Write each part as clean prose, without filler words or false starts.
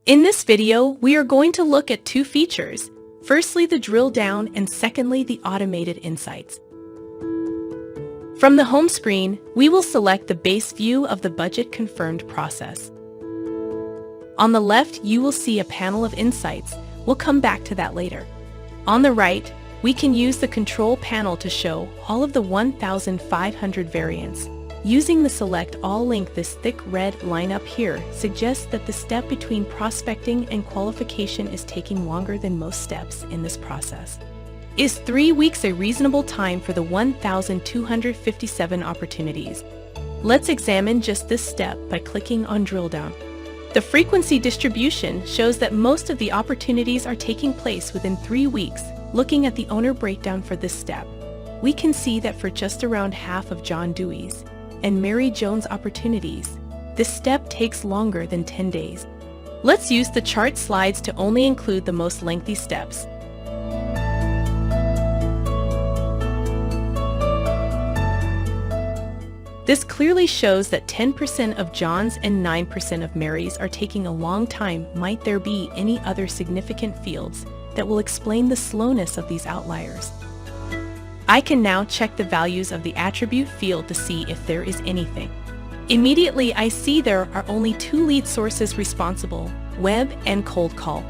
In this video, we are going to look at two features. Firstly, the drill down, and secondly, the automated insights. From the home screen, we will select the base view of the budget confirmed process. On the left, you will see a panel of insights. We'll come back to that later. On the right, we can use the control panel to show all of the 1,500 variants. Using the Select All link, this thick red line up here suggests that the step between prospecting and qualification is taking longer than most steps in this process. Is 3 weeks a reasonable time for the 1,257 opportunities? Let's examine just this step by clicking on Drill Down. The frequency distribution shows that most of the opportunities are taking place within 3 weeks. Looking at the owner breakdown for this step, we can see that for just around half of John Dewey's and Mary Jones opportunities, this step takes longer than 10 days. Let's use the chart slides to only include the most lengthy steps. This clearly shows that 10% of John's and 9% of Mary's are taking a long time. Might there be any other significant fields that will explain the slowness of these outliers? I can now check the values of the attribute field to see if there is anything. Immediately, I see there are only 2 lead sources responsible, web and cold call.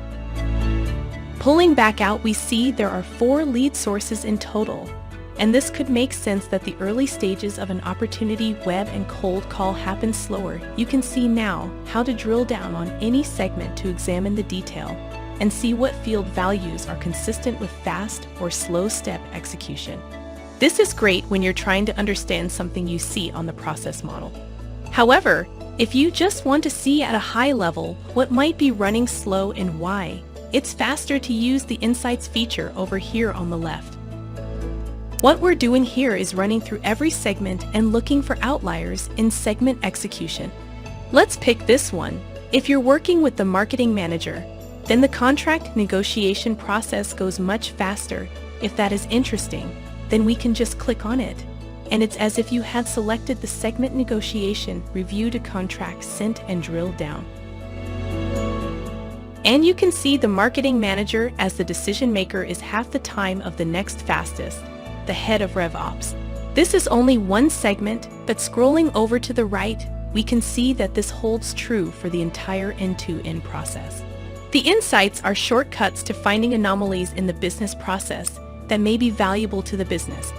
Pulling back out, we see there are 4 lead sources in total, and this could make sense that the early stages of an opportunity, web and cold call, happen slower. You can see now how to drill down on any segment to examine the detail and see what field values are consistent with fast or slow step execution. This is great when you're trying to understand something you see on the process model. However, if you just want to see at a high level what might be running slow and why, it's faster to use the Insights feature over here on the left. What we're doing here is running through every segment and looking for outliers in segment execution. Let's pick this one. If you're working with the marketing manager, then the contract negotiation process goes much faster. If that is interesting, then we can just click on it, and it's as if you had selected the segment negotiation, reviewed a contract, sent, and drilled down. And you can see the marketing manager as the decision maker is half the time of the next fastest, the head of RevOps. This is only one segment, but scrolling over to the right, we can see that this holds true for the entire end-to-end process. The insights are shortcuts to finding anomalies in the business process that may be valuable to the business.